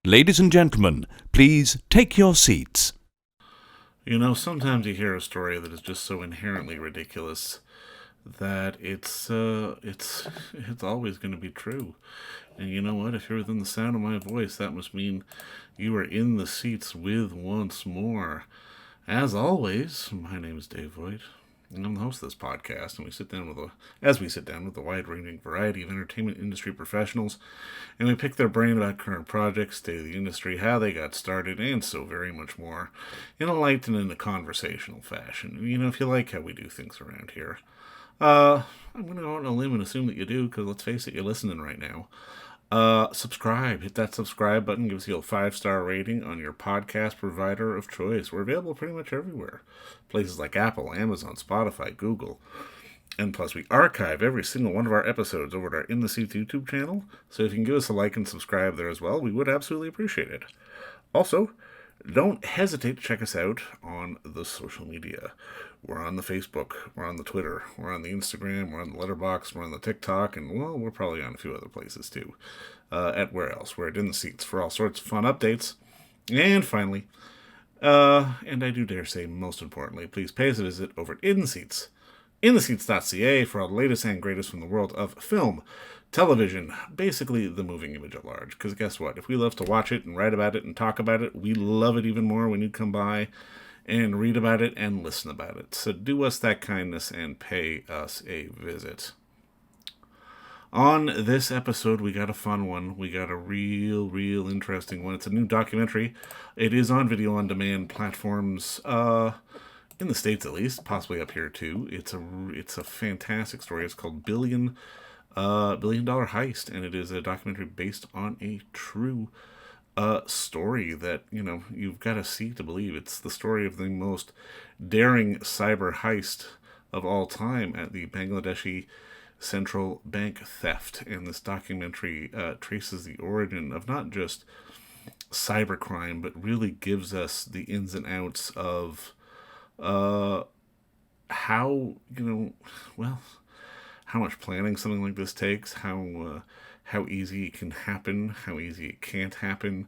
Ladies and gentlemen, please take your seats. You know, sometimes you hear a story that is just so inherently ridiculous that it's always going to be true. And you know what? If you're within the sound of my voice, that must mean you are in the seats with once more. As always, my name is Dave Voigt, and I'm the host of this podcast. And we sit down with a wide-ranging variety of entertainment industry professionals, and we pick their brain about current projects, state of the industry, how they got started, and so very much more, in a light and in a conversational fashion. You know, if you like how we do things around here, I'm going to go out on a limb and assume that you do, because let's face it, you're listening right now. Subscribe. Hit that subscribe button. Give us a 5-star rating on your podcast provider of choice. We're available pretty much everywhere. Places like Apple, Amazon, Spotify, Google. And plus, we archive every single one of our episodes over at our In the Seats YouTube channel. So if you can give us a like and subscribe there as well, we would absolutely appreciate it. Also, don't hesitate to check us out on the social media. We're on the Facebook, we're on the Twitter, we're on the Instagram, we're on the Letterboxd, we're on the TikTok, and, well, we're probably on a few other places, too. At where else? We're at In the Seats for all sorts of fun updates. And finally, and I do dare say most importantly, please pay us a visit over at In the Seats, intheseats.ca, for all the latest and greatest from the world of film, television, basically the moving image at large. Because guess what? If we love to watch it and write about it and talk about it, we love it even more when you come by and read about it and listen about it. So do us that kindness and pay us a visit. On this episode, we got a fun one. We got a real interesting one. It's a new documentary. It is on video on demand platforms, in the States at least, possibly up here too. It's a fantastic story. It's called Billion Dollar Heist, and it is a documentary based on a true story that, you know, you've got to see to believe. It's the story of the most daring cyber heist of all time at the Bangladeshi Central Bank theft. And this documentary traces the origin of not just cybercrime, but really gives us the ins and outs of how, how much planning something like this takes, how easy it can happen, how easy it can't happen.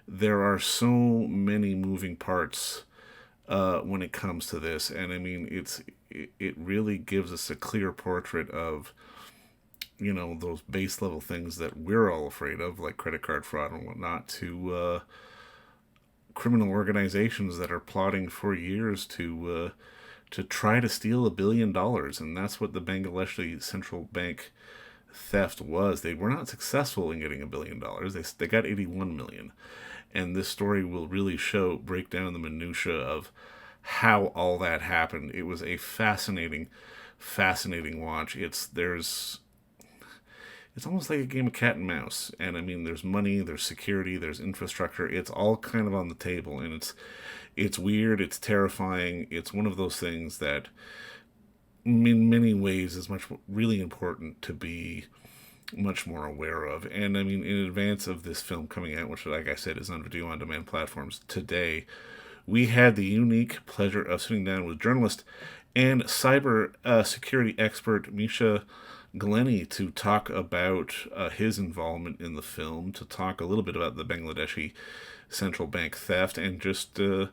There are so many moving parts when it comes to this, and I mean, it really gives us a clear portrait of, you know, those base level things that we're all afraid of, like credit card fraud and whatnot, to criminal organizations that are plotting for years to try to steal $1 billion, and that's what the Bangladeshi Central Bank theft was. They were not successful in getting $1 billion. They got 81 million, and this story will really break down the minutia of how all that happened. It was a fascinating watch. It's almost like a game of cat and mouse. And I mean, there's money, there's security, there's infrastructure. It's all kind of on the table, and it's weird, it's terrifying. It's one of those things that, in many ways, is really important to be much more aware of. And I mean, in advance of this film coming out, which, like I said, is on video on demand platforms today, we had the unique pleasure of sitting down with journalist and cyber security expert Misha Glenny to talk about his involvement in the film, to talk a little bit about the Bangladeshi Central Bank theft, and just the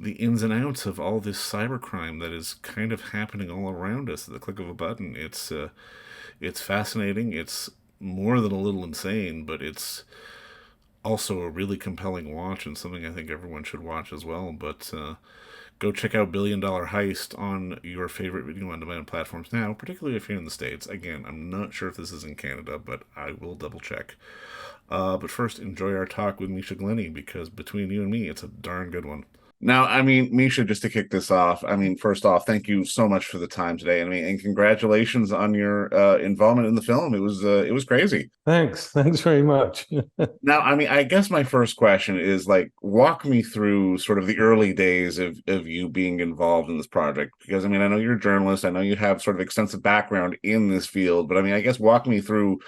ins and outs of all this cybercrime that is kind of happening all around us at the click of a button. It's fascinating. It's more than a little insane, but it's also a really compelling watch, and something I think everyone should watch as well. But go check out Billion Dollar Heist on your favorite video on demand platforms now, particularly if you're in the States. Again, I'm not sure if this is in Canada, but I will double check. But first, enjoy our talk with Misha Glenny, because between you and me, it's a darn good one. Now, I mean, Misha, just to kick this off, I mean, first off, thank you so much for the time today. I mean, and congratulations on your involvement in the film. It was crazy. Thanks very much. Now, I mean, I guess my first question is, like, walk me through sort of the early days of you being involved in this project. Because, I mean, I know you're a journalist. I know you have sort of extensive background in this field. But, I mean, I guess walk me through,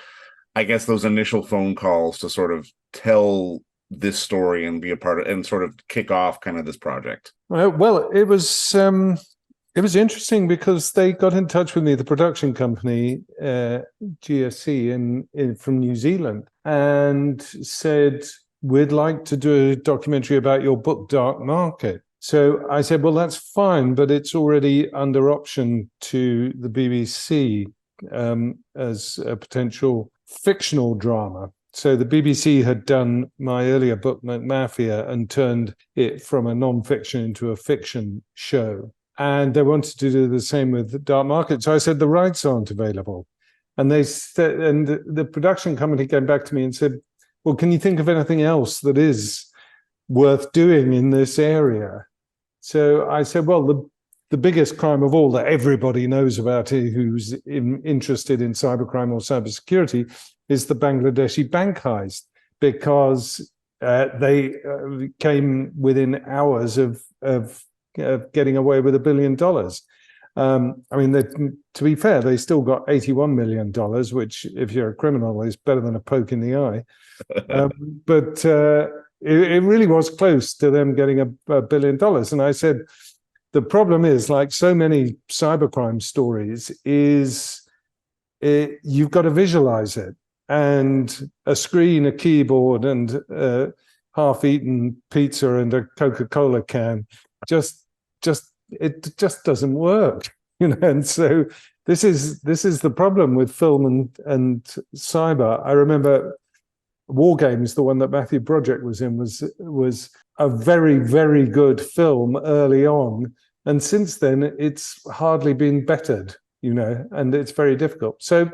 I guess, those initial phone calls to sort of tell this story and be a part of, and sort of kick off kind of this project. Well, it was interesting because they got in touch with me, the production company, GSC from New Zealand, and said, we'd like to do a documentary about your book, Dark Market. So I said, well, that's fine, but it's already under option to the BBC as a potential fictional drama. So the BBC had done my earlier book, McMafia, and turned it from a non-fiction into a fiction show. And they wanted to do the same with Dark Market. So I said, the rights aren't available. And they said, and the production company came back to me and said, well, can you think of anything else that is worth doing in this area? So I said, well, the biggest crime of all that everybody knows about who's interested in cybercrime or cybersecurity is the Bangladeshi bank heist, because they came within hours of getting away with $1 billion. I mean, to be fair, they still got $81 million, which, if you're a criminal, is better than a poke in the eye. But it really was close to them getting $1 billion. And I said, the problem is, like so many cybercrime stories, is you've got to visualize it. And a screen, a keyboard, and half-eaten pizza and a Coca-Cola can it just doesn't work, And so this is the problem with film and cyber. I remember War Games, the one that Matthew Broderick was in, was a very, very good film early on, and since then it's hardly been bettered, and it's very difficult. So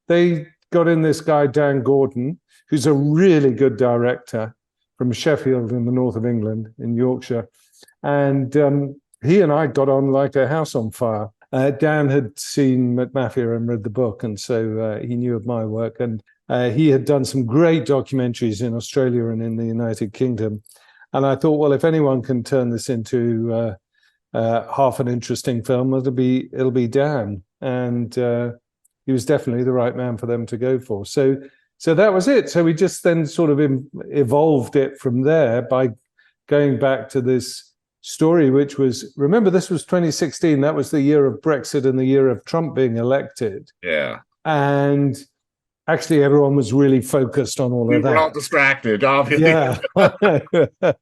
they got in this guy Dan Gordon, who's a really good director from Sheffield in the north of England, in Yorkshire, and he and I got on like a house on fire. Dan had seen McMafia and read the book, and so he knew of my work. And he had done some great documentaries in Australia and in the United Kingdom. And I thought, well, if anyone can turn this into half an interesting film, it'll be Dan. And he was definitely the right man for them to go for. So that was it. So we just then sort of evolved it from there by going back to this story, which was, remember, this was 2016. That was the year of Brexit and the year of Trump being elected. Yeah. And actually, everyone was really focused on all of that. We were all distracted, obviously. Yeah.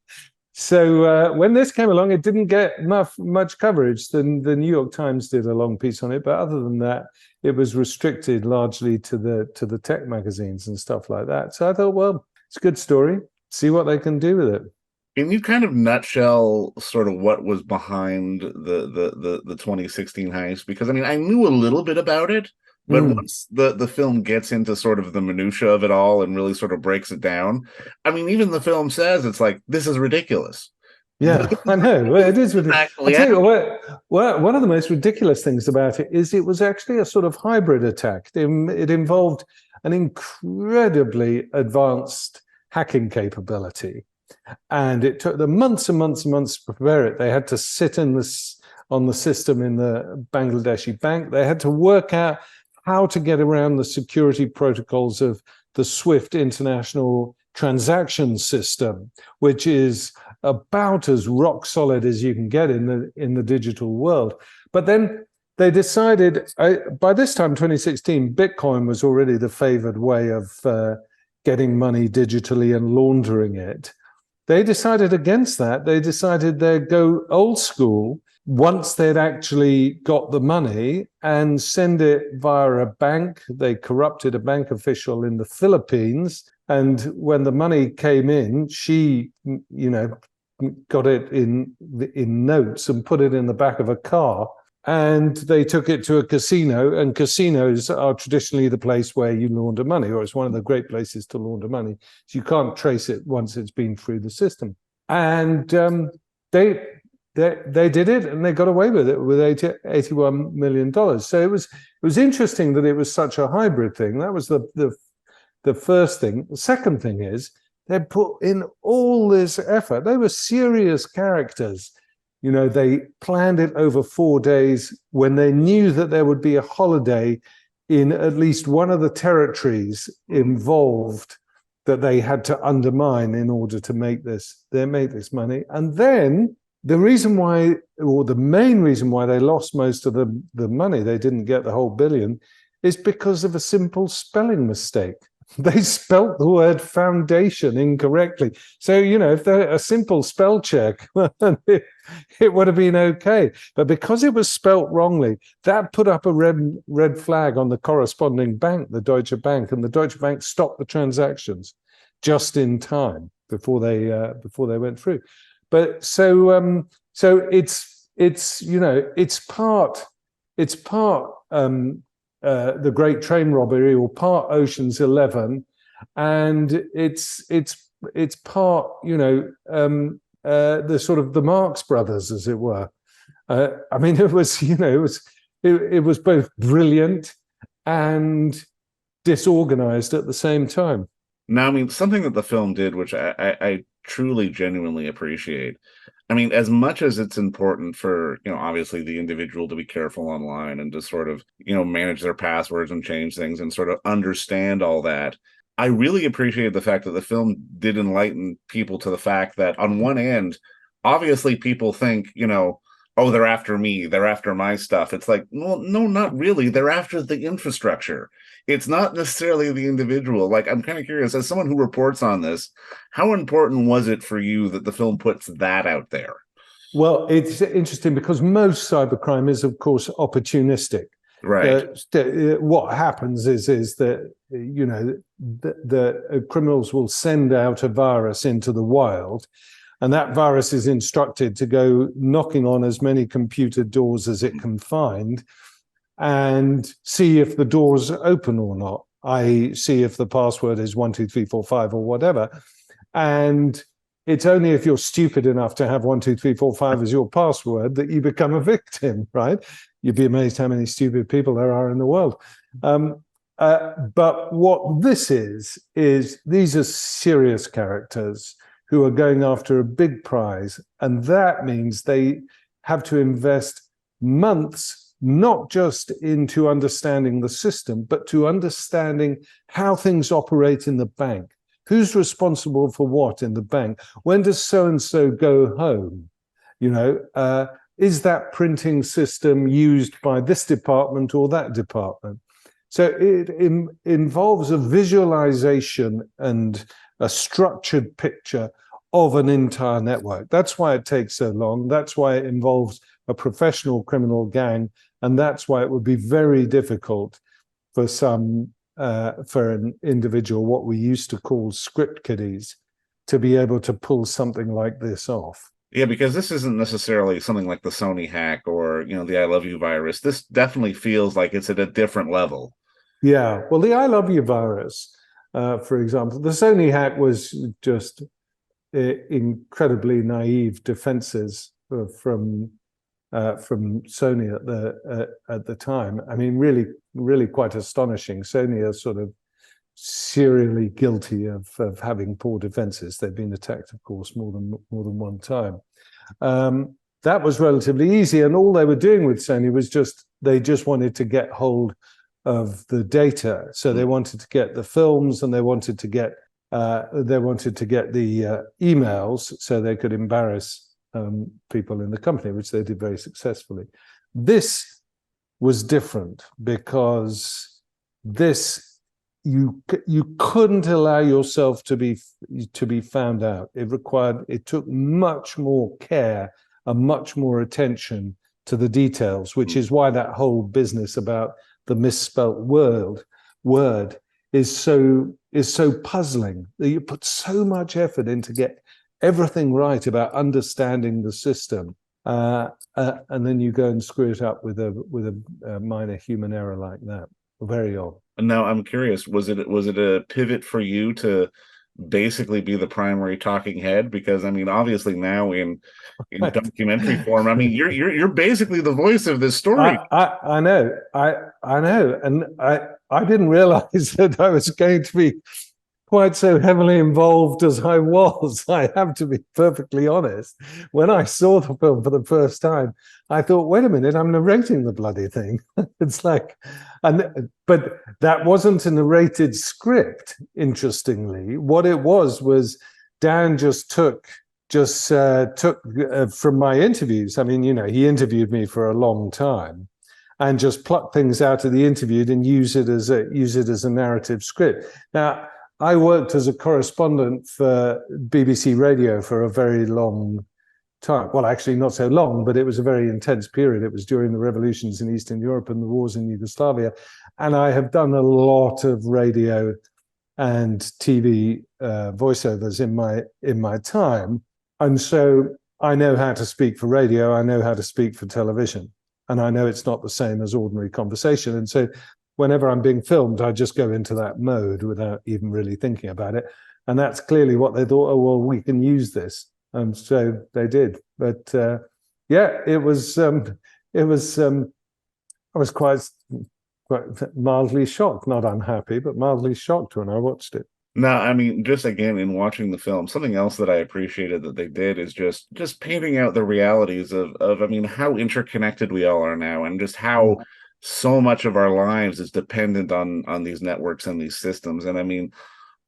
So when this came along, it didn't get much coverage. The New York Times did a long piece on it, but other than that, it was restricted largely to the tech magazines and stuff like that. So I thought, well, it's a good story. See what they can do with it. Can you kind of nutshell sort of what was behind the 2016 heist? Because I mean, I knew a little bit about it, but once the film gets into sort of the minutia of it all and really sort of breaks it down, I mean, even the film says it's like, this is ridiculous. Yeah, I know. Well, it is ridiculous. I'll tell you what, one of the most ridiculous things about it is it was actually a sort of hybrid attack. It involved an incredibly advanced hacking capability. And it took them months and months and months to prepare it. They had to sit on the system in the Bangladeshi bank. They had to work out how to get around the security protocols of the SWIFT international transaction system, which is about as rock solid as you can get in the digital world. But then they decided, by this time, 2016, Bitcoin was already the favored way of getting money digitally and laundering it. They decided against that. They decided they'd go old school once they'd actually got the money and send it via a bank. They corrupted a bank official in the Philippines. And when the money came in, she, got it in notes and put it in the back of a car. And they took it to a casino, and casinos are traditionally the place where you launder money, or it's one of the great places to launder money. So you can't trace it once it's been through the system. And they did it, and they got away with it with $81 million. So it was interesting that it was such a hybrid thing. That was the first thing. The second thing is they put in all this effort. They were serious characters. They planned it over 4 days when they knew that there would be a holiday in at least one of the territories involved that they had to undermine in order to make this money. And then the reason why, or the main reason why they lost most of the money, they didn't get the whole billion, is because of a simple spelling mistake. they spelt the word foundation incorrectly. So, if they're a simple spell check, it would have been okay. But because it was spelt wrongly, that put up a red flag on the corresponding bank, the Deutsche Bank, and the Deutsche Bank stopped the transactions just in time before they went through. But so it's part the Great Train Robbery, or part Ocean's 11, and it's part the sort of the Marx Brothers, as it were. I mean, it was both brilliant and disorganized at the same time. Now, I mean, something that the film did, which I truly, genuinely appreciate. I mean, as much as it's important for, obviously the individual to be careful online and to sort of, manage their passwords and change things and sort of understand all that, I really appreciate the fact that the film did enlighten people to the fact that on one end, obviously people think, oh, they're after me, they're after my stuff. It's like, well, no, not really. They're after the infrastructure. It's not necessarily the individual. Like, I'm kind of curious, as someone who reports on this, how important was it for you that the film puts that out there? Well, it's interesting because most cybercrime is, of course, opportunistic. Right. What happens is that, the criminals will send out a virus into the wild, and that virus is instructed to go knocking on as many computer doors as it can find and see if the doors open or not, i.e. see if the password is 12345 or whatever. And it's only if you're stupid enough to have 12345 as your password that you become a victim, right? You'd be amazed how many stupid people there are in the world. But what this is these are serious characters who are going after a big prize. And that means they have to invest months, not just into understanding the system, but to understanding how things operate in the bank. Who's responsible for what in the bank? When does so-and-so go home? Is that printing system used by this department or that department? So it involves a visualization and a structured picture of an entire network. That's why it takes so long. That's why it involves a professional criminal gang. And that's why it would be very difficult for for an individual, what we used to call script kiddies, to be able to pull something like this off. Yeah, because this isn't necessarily something like the Sony hack or, the I Love You virus. This definitely feels like it's at a different level. Yeah, well, the I Love You virus, for example, the Sony hack was just incredibly naive defenses from Sony at the time. I mean, really quite astonishing. Sony are sort of serially guilty of having poor defenses. They've been attacked, of course, more than one time. That was relatively easy, and all they were doing with Sony was they just wanted to get hold of the data. So they wanted to get the films, and they wanted to get the emails, so they could embarrass people in the company, which they did very successfully. This was different because you couldn't allow yourself to be found out. It took much more care and much more attention to the details, which is why that whole business about the misspelt word is so puzzling. You put so much effort into get everything right about understanding the system, and then you go and screw it up with a minor human error like that. Very odd. Now I'm curious, was it a pivot for you to basically be the primary talking head? Because I mean, obviously now in documentary form, I mean, you're basically the voice of this story. I know, and I didn't realize that I was going to be quite so heavily involved as I was. I have to be perfectly honest. When I saw the film for the first time, I thought, wait a minute, I'm narrating the bloody thing. It's like, but that wasn't a narrated script, interestingly. What it was Dan just took from my interviews. I mean, he interviewed me for a long time. and just pluck things out of the interview and use it as a narrative script. Now, I worked as a correspondent for BBC Radio for a very long time. Well, actually, not so long, but it was a very intense period. It was during the revolutions in Eastern Europe and the wars in Yugoslavia. And I have done a lot of radio and TV voiceovers in my time. And so I know how to speak for radio. I know how to speak for television. And I know it's not the same as ordinary conversation. And so whenever I'm being filmed, I just go into that mode without even really thinking about it. And that's clearly what they thought, oh, well, we can use this. And so they did. But yeah, I was quite mildly shocked, not unhappy, but mildly shocked when I watched it. No, I mean, just again, in watching the film, something else that I appreciated that they did is just painting out the realities of I mean, how interconnected we all are now, and just how so much of our lives is dependent on these networks and these systems. And I mean,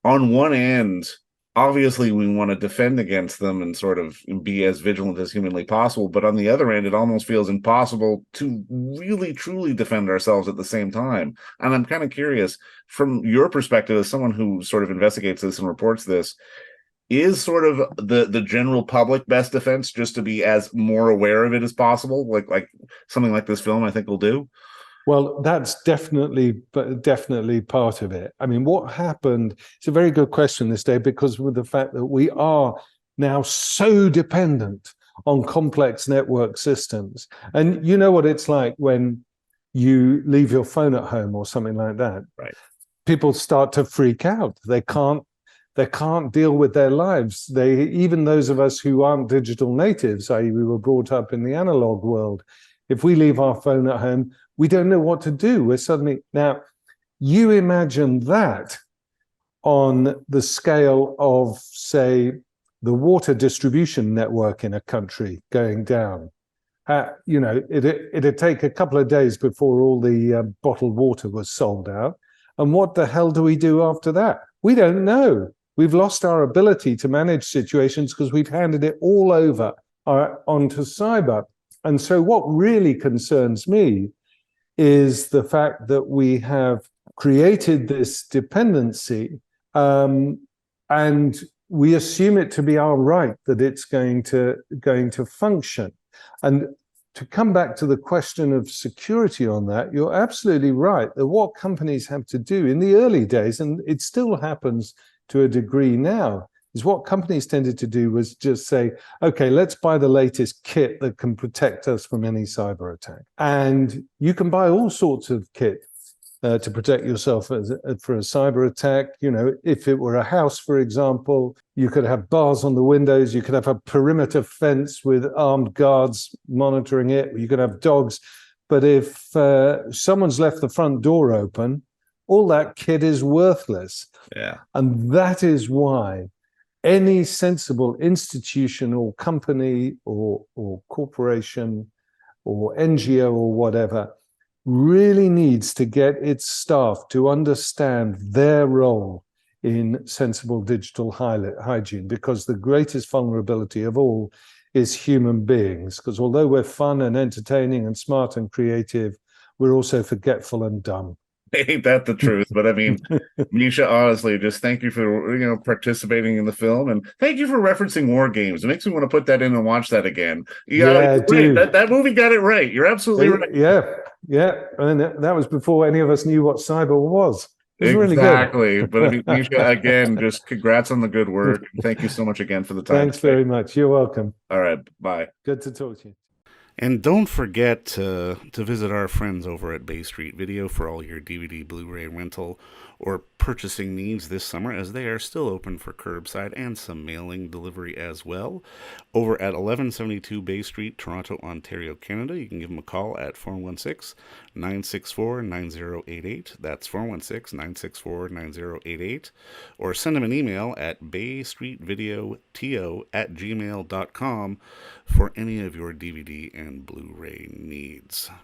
on one end, obviously we want to defend against them and sort of be as vigilant as humanly possible, but on the other end, it almost feels impossible to really truly defend ourselves at the same time. And I'm kind of curious, from your perspective as someone who sort of investigates this and reports this, is sort of the general public best defense just to be as more aware of it as possible, like something like this film I think will do? Well, that's definitely part of it. I mean, what happened, it's a very good question this day, because with the fact that we are now so dependent on complex network systems. And you know what it's like when you leave your phone at home or something like that. Right. People start to freak out. They can't deal with their lives. Even those of us who aren't digital natives, i.e. we were brought up in the analog world, if we leave our phone at home, we don't know what to do. We're suddenly, now, you imagine that on the scale of, say, the water distribution network in a country going down. It'd take a couple of days before all the bottled water was sold out. And what the hell do we do after that? We don't know. We've lost our ability to manage situations because we've handed it all over onto cyber. And so what really concerns me is the fact that we have created this dependency, and we assume it to be our right that it's going to function. And to come back to the question of security on that, you're absolutely right that what companies have to do in the early days, and it still happens to a degree now, is what companies tended to do was just say, okay, let's buy the latest kit that can protect us from any cyber attack. And you can buy all sorts of kit to protect yourself for a cyber attack. You know, if it were a house, for example, you could have bars on the windows, you could have a perimeter fence with armed guards monitoring it, you could have dogs. But if someone's left the front door open, all that kit is worthless. Yeah. And that is why any sensible institution or company or corporation or NGO or whatever really needs to get its staff to understand their role in sensible digital hygiene, because the greatest vulnerability of all is human beings. Because although we're fun and entertaining and smart and creative, we're also forgetful and dumb. Ain't that the truth? But I mean, Misha, honestly, just thank you for participating in the film, and thank you for referencing war games. It makes me want to put that in and watch that again. That movie got it right. You're absolutely right. Yeah, and that was before any of us knew what cyber was. It was exactly. Really good. But I mean, Misha, again, just congrats on the good work. Thank you so much again for the time. Thanks very much. You're welcome. All right, bye. Good to talk to you. And don't forget to visit our friends over at Bay Street Video for all your DVD, Blu-ray rental, or purchasing needs this summer, as they are still open for curbside and some mailing delivery as well. Over at 1172 Bay Street, Toronto, Ontario, Canada, you can give them a call at 416-964-9088. That's 416-964-9088. Or send them an email at baystreetvideoto@gmail.com for any of your DVD and Blu-ray needs.